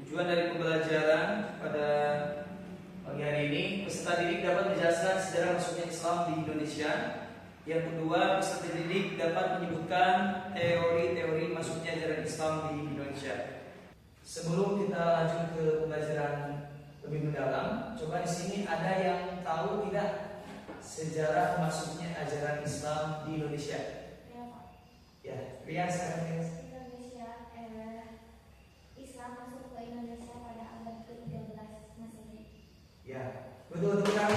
Tujuan dari pembelajaran pada pagi hari ini, peserta didik dapat menjelaskan sejarah masuknya Islam di Indonesia. Yang kedua, peserta didik dapat menyebutkan teori-teori masuknya ajaran Islam di Indonesia. Sebelum kita lanjut ke pembelajaran lebih mendalam, coba di sini ada yang tahu tidak sejarah masuknya ajaran Islam di Indonesia? Ya, Ria sekarang. Islam masuk ke Indonesia pada abad ke-13 Masehi. Ya, betul kan?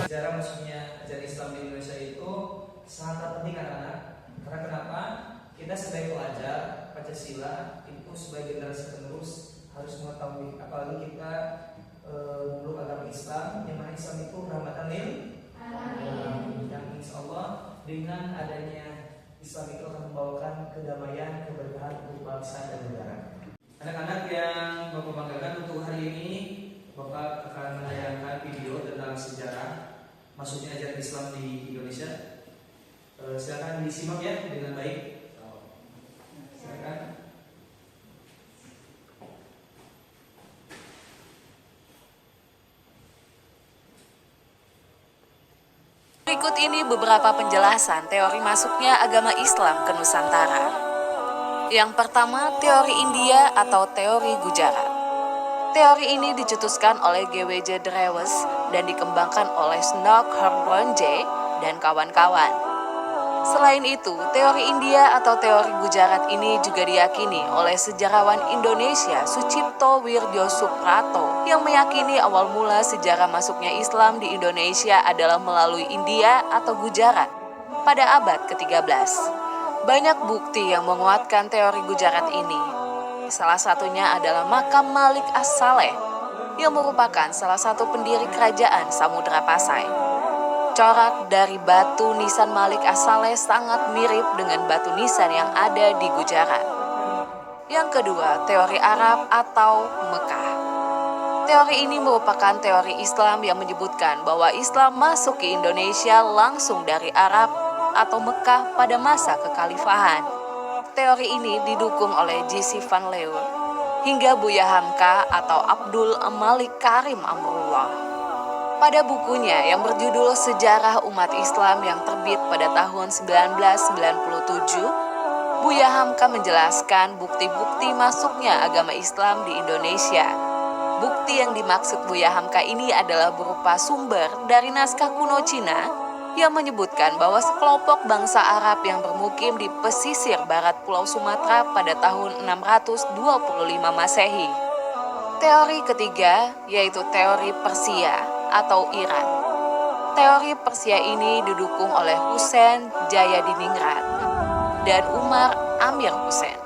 Sejarah masuknya ajaran Islam di Indonesia itu sangat penting anak-anak. Karena kenapa? Kita sebagai pelajar Pancasila itu sebagai generasi penerus harus mengetahui, apalagi kita memeluk agama Islam, yang mana Islam itu rahmatan lil alamin. Yang insya Allah dengan adanya Islam itu akan membawakan kedamaian, keberkahan untuk bangsa dan negara. Anak-anak yang Bapak banggakan, untuk hari ini Bapak akan menayangkan video tentang sejarah masuknya ajaran Islam di Indonesia. Silakan disimak ya dengan baik. Silakan. Berikut ini beberapa penjelasan teori masuknya agama Islam ke Nusantara. Yang pertama, teori India atau teori Gujarat. Teori ini dicetuskan oleh G.W.J. Drewes dan dikembangkan oleh Snook Herbrandje dan kawan-kawan. Selain itu, teori India atau teori Gujarat ini juga diyakini oleh sejarawan Indonesia Sucipto Wirjo Suprato yang meyakini awal mula sejarah masuknya Islam di Indonesia adalah melalui India atau Gujarat pada abad ke-13. Banyak bukti yang menguatkan teori Gujarat ini. Salah satunya adalah makam Malik As-Saleh yang merupakan salah satu pendiri kerajaan Samudra Pasai. Corak dari batu nisan Malik As-Saleh sangat mirip dengan batu nisan yang ada di Gujarat. Yang kedua, teori Arab atau Mekah. Teori ini merupakan teori Islam yang menyebutkan bahwa Islam masuk ke Indonesia langsung dari Arab atau Mekah pada masa kekhalifahan. Teori ini didukung oleh J.C. Van Leeuwen hingga Buya Hamka atau Abdul Malik Karim Amrullah. Pada bukunya yang berjudul Sejarah Umat Islam yang terbit pada tahun 1997, Buya Hamka menjelaskan bukti-bukti masuknya agama Islam di Indonesia. Bukti yang dimaksud Buya Hamka ini adalah berupa sumber dari naskah kuno Cina yang menyebutkan bahwa sekelompok bangsa Arab yang bermukim di pesisir barat Pulau Sumatera pada tahun 625 Masehi. Teori ketiga yaitu teori Persia atau Iran. Teori Persia ini didukung oleh Husain Jayadiningrat dan Umar Amir Hussein.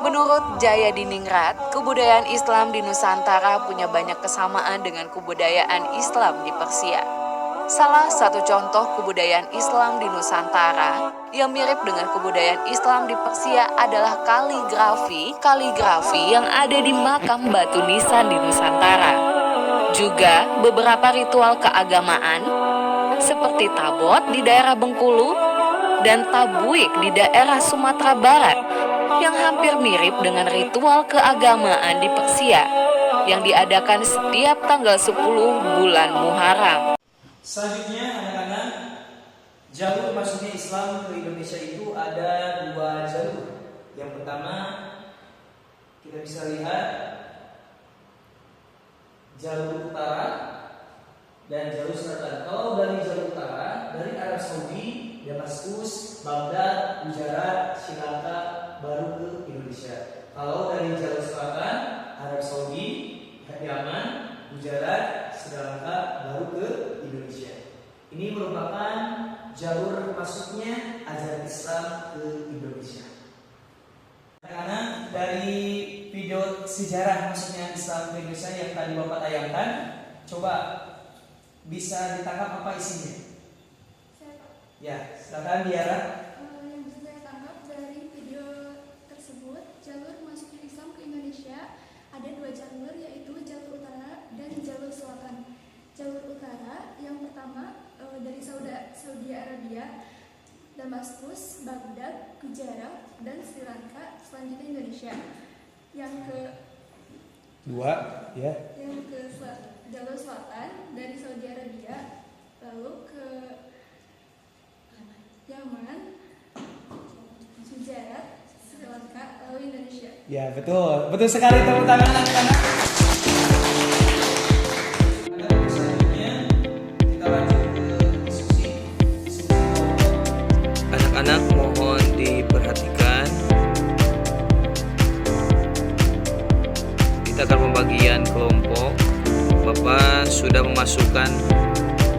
Menurut Jayadiningrat, kebudayaan Islam di Nusantara punya banyak kesamaan dengan kebudayaan Islam di Persia. Salah satu contoh kebudayaan Islam di Nusantara yang mirip dengan kebudayaan Islam di Persia adalah kaligrafi yang ada di makam batu nisan di Nusantara. Juga beberapa ritual keagamaan seperti tabot di daerah Bengkulu dan tabuik di daerah Sumatera Barat yang hampir mirip dengan ritual keagamaan di Persia yang diadakan setiap tanggal 10 bulan Muharram. Selanjutnya anak-anak, jalur masuknya Islam ke Indonesia itu ada 2 jalur. Yang pertama kita bisa lihat jalur utara dan jalur selatan. Kalau dari jalur utara, dari Arab Saudi, Damaskus, Baghdad, Gujarat, Sri Lanka, baru ke Indonesia. Kalau dari jalur selatan, Arab Saudi, Yaman, Gujarat, Sri Lanka, baru ke Indonesia. Ini merupakan jalur masuknya ajaran Islam ke Indonesia. Anak-anak, dari video sejarah masuknya Islam ke Indonesia yang tadi Bapak tayangkan, coba bisa ditangkap apa isinya? Ya, silakan Diara. Yang bisa saya tangkap dari video tersebut, jalur masuknya Islam ke Indonesia ada 2 jalur, yaitu jalur utara dan jalur selatan. Jalur utara yang pertama dari Saudi Arabia, Damaskus, Baghdad, Gujarat, dan Sri Lanka, selanjutnya Indonesia. Yang ke Dua, ya. jalur selatan dari Saudi Arabia, lalu ke Yaman, Gujarat, Sri Lanka, lalu Indonesia. Ya, betul. Betul sekali, tepuk tangan anak-anak. Selanjutnya kita lanjut ke diskusi. Anak-anak mohon diperhatikan. Kita akan pembagian kelompok. Bapak sudah memasukkan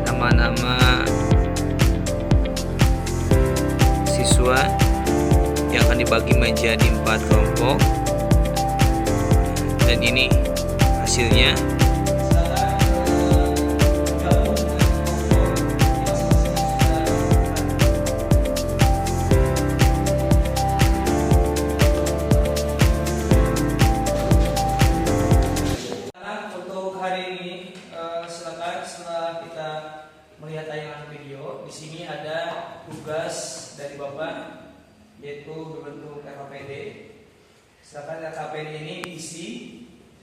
nama-nama siswa yang akan dibagi menjadi 4 kelompok. Dan ini hasilnya. Untuk hari ini, silakan setelah kita melihat tayangan video, di sini ada tugas dari Bapak, yaitu berbentuk KKPD. Silakan KKPD ini diisi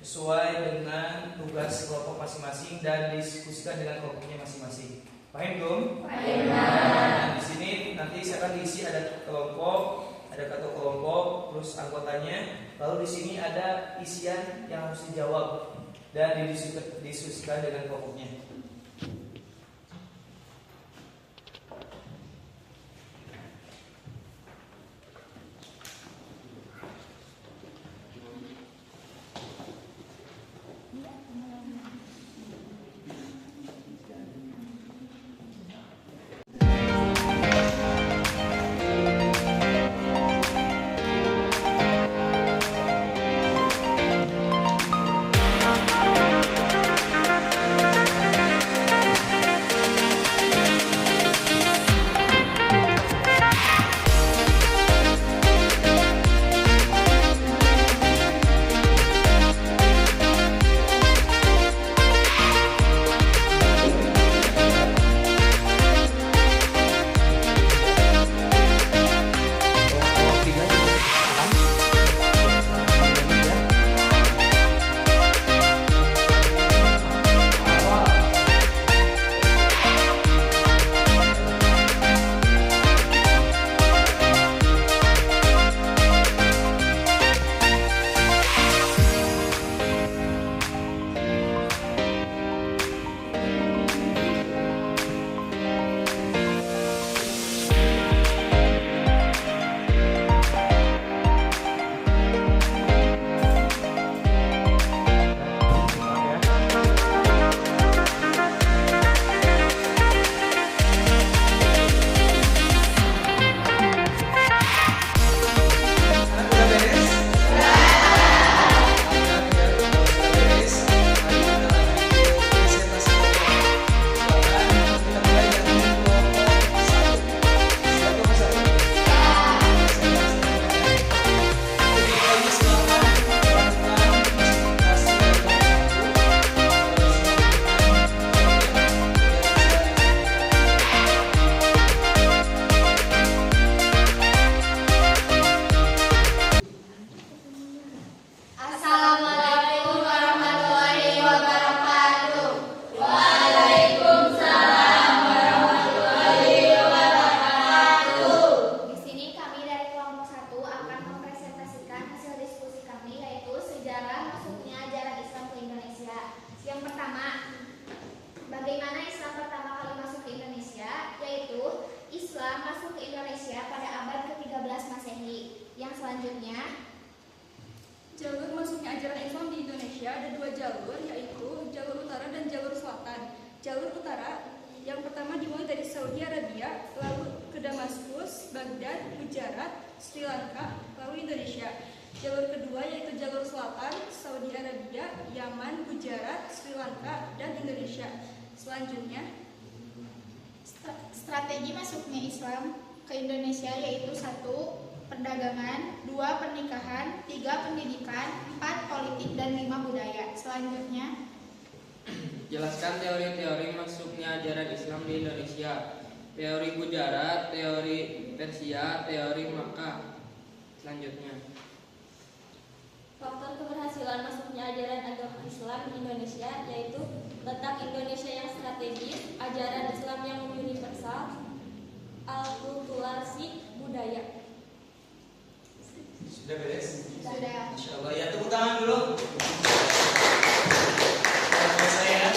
sesuai dengan tugas kelompok masing-masing dan diskusikan dengan kelompoknya masing-masing. Paham belum? Paham. Nah, di sini nanti saya akan diisi ada kelompok, ada ketua kelompok, terus anggotanya. Lalu di sini ada isian yang harus dijawab dan didiskusikan dengan kelompoknya. Jalur masuknya ajaran Islam di Indonesia ada 2 jalur, yaitu jalur utara dan jalur selatan. Jalur utara yang pertama dimulai dari Saudi Arabia, lalu ke Damaskus, Baghdad, Gujarat, Sri Lanka, lalu Indonesia. Jalur kedua yaitu jalur selatan, Saudi Arabia, Yaman, Gujarat, Sri Lanka, dan Indonesia. Selanjutnya, strategi masuknya Islam ke Indonesia yaitu 1. Perdagangan, 2. Pernikahan, 3. Pendidikan, 4. Politik, dan 5. Budaya. Selanjutnya, jelaskan teori-teori masuknya ajaran Islam di Indonesia. Teori Gujarat, teori Persia, teori Makkah. Selanjutnya, Faktor keberhasilan masuknya ajaran agama Islam di Indonesia yaitu letak Indonesia yang strategis, ajaran Islam yang universal, akulturasi budaya. Sudah beres? Sudah. Insya Allah ya, tepuk tangan dulu. Luar biasa ya,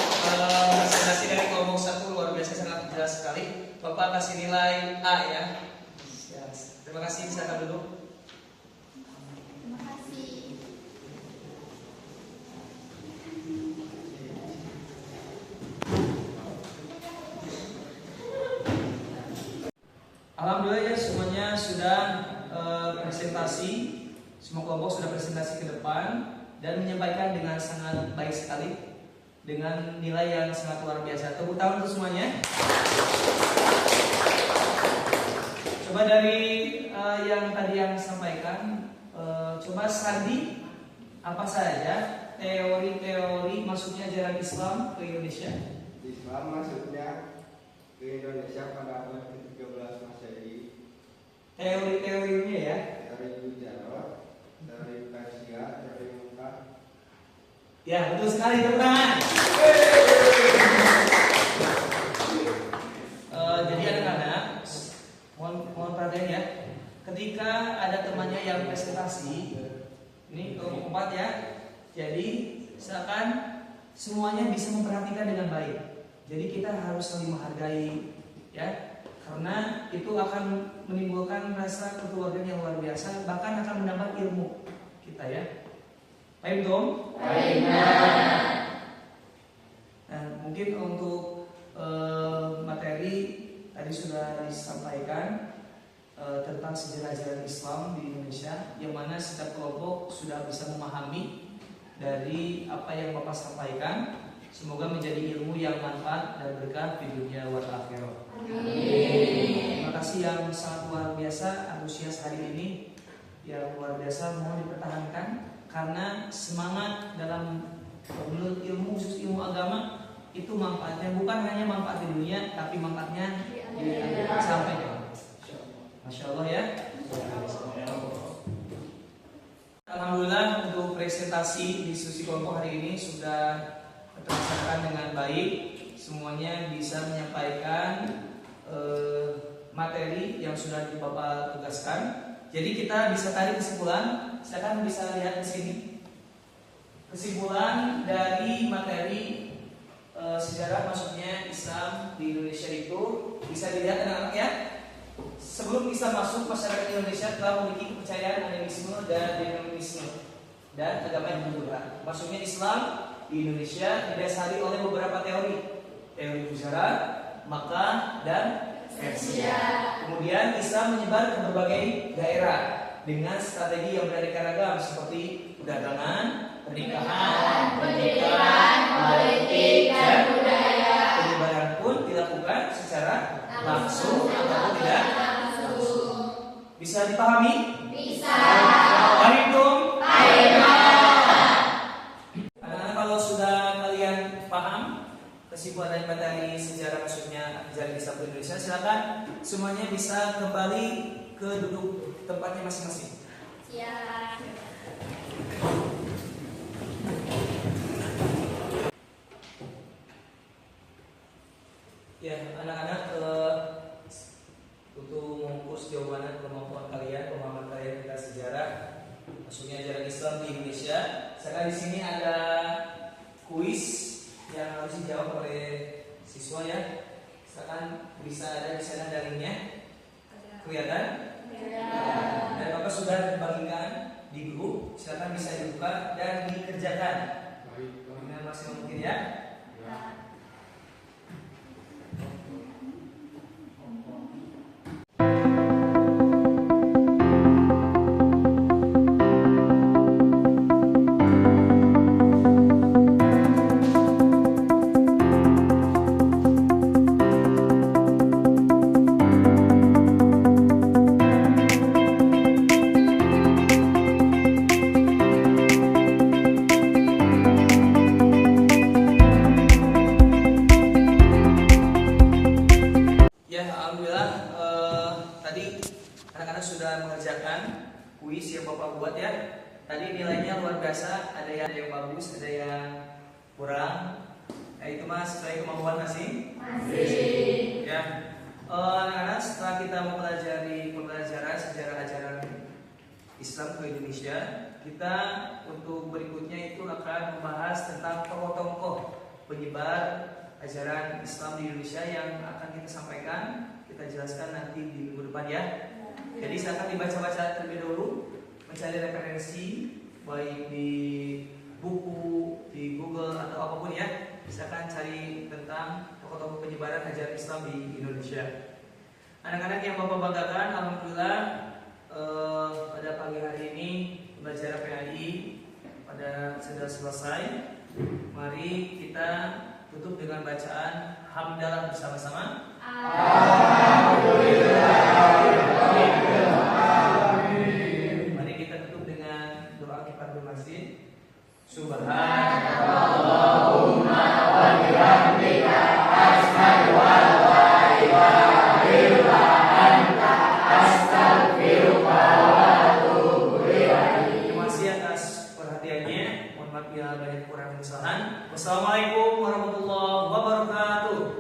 presentasi dari kelompok 1 luar biasa, sangat jelas sekali. Bapak kasih nilai A ya. Terima kasih, silakan duduk. Terima kasih. Alhamdulillah ya, semuanya sudah presentasi. Semua kelompok sudah presentasi ke depan dan menyampaikan dengan sangat baik sekali, dengan nilai yang sangat luar biasa. Tepuk tangan untuk semuanya. Coba dari yang tadi yang sampaikan, coba Sandi, apa saja teori-teori masuknya ajaran Islam ke Indonesia? Islam masuknya ke Indonesia pada abad ke-13 Masehi. Teori-teorinya ya. Dari Gujarat, dari Persia, dari Mekah. Ya, betul sekali, tepuk tangan. Jadi anak-anak, mohon perhatian ya. Ketika ada temannya yang presentasi, ini kelompok 4 ya. Jadi seakan semuanya bisa memperhatikan dengan baik. Jadi kita harus saling menghargai ya, karena itu akan menimbulkan rasa kekeluargaan yang luar biasa, bahkan akan menambah ilmu kita ya. Baik Tom? Baik. Nah, mungkin untuk materi tadi sudah disampaikan tentang sejarah ajaran Islam di Indonesia, yang mana setiap kelompok sudah bisa memahami dari apa yang Bapak sampaikan. Semoga menjadi ilmu yang manfaat dan berkah di dunia wal akhirah. Terima kasih yang sangat luar biasa, antusias hari ini yang luar biasa, mohon dipertahankan karena semangat dalam menuntut ilmu, khusus ilmu agama itu manfaatnya bukan hanya manfaat di dunia, tapi manfaatnya di akhirat sampai ke Masya Allah ya. Alhamdulillah untuk presentasi diskusi kelompok hari ini sudah terlaksana dengan baik. Semuanya bisa menyampaikan materi yang sudah Bapak tugaskan. Jadi kita bisa tarik kesimpulan. Silakan bisa lihat di sini. Kesimpulan dari materi sejarah masuknya Islam di Indonesia itu bisa dilihat anak-anak ya. Sebelum Islam masuk, masyarakat Indonesia telah memiliki kepercayaan animisme dan dinamisme dan agama yang berbeda. Masuknya Islam di Indonesia didasari oleh beberapa teori Gujarat, Makkah, dan Persia. Kemudian Islam menyebar ke berbagai daerah dengan strategi yang beraneka ragam seperti perdagangan, pernikahan, pendidikan, politik, dan budaya. Penyebaran pun dilakukan secara langsung ataupun tidak langsung. Bisa dipahami? Bisa. Baik dong. Anak-anak, kalau sudah kalian paham kesimpulan dari materi sejarah masuknya ajaran Islam ke Indonesia, silakan semuanya bisa kembali ke duduk tempatnya masing-masing. Siap. Ya, anak-anak, untuk mengukur sejauh mana kemampuan kalian, pemahaman kalian tentang sejarah masuknya ajaran Islam di Indonesia. Sekarang di sini ada kuis yang harus dijawab oleh siswa ya. Silakan bisa ada di sana dalilnya. Kelihatan? Dan Bapak sudah bagikan di grup. Silakan bisa dibuka dan dikerjakan. Dengan maksimal mungkin ya. Tadi nilainya luar biasa, ada yang bagus, ada yang kurang. Nah, itu mas sesuai kemampuan masing. Ya, anak-anak setelah kita mempelajari pembelajaran sejarah ajaran Islam ke Indonesia, kita untuk berikutnya itu akan membahas tentang tokoh-tokoh penyebar ajaran Islam di Indonesia yang akan kita sampaikan, kita jelaskan nanti di minggu depan ya. Jadi silakan dibaca-baca terlebih dahulu, mencari referensi baik di buku, di Google atau apapun ya. Misalkan cari tentang tokoh-tokoh penyebaran ajaran Islam di Indonesia. Anak-anak yang Bapak banggakan, alhamdulillah pada pagi hari ini pembelajaran PAI pada sudah selesai. Mari kita tutup dengan bacaan hamdalah bersama-sama. Mari kita tutup dengan doa kifaratul masjid. Subhanallahumma wa bihamdika asyhadu an la ilaha illa anta astaghfiruka wa atubu ilaik. Terima kasih atas perhatiannya. Mohon maaf ya banyak kurang kesalahan. Wassalamualaikum warahmatullahi wabarakatuh.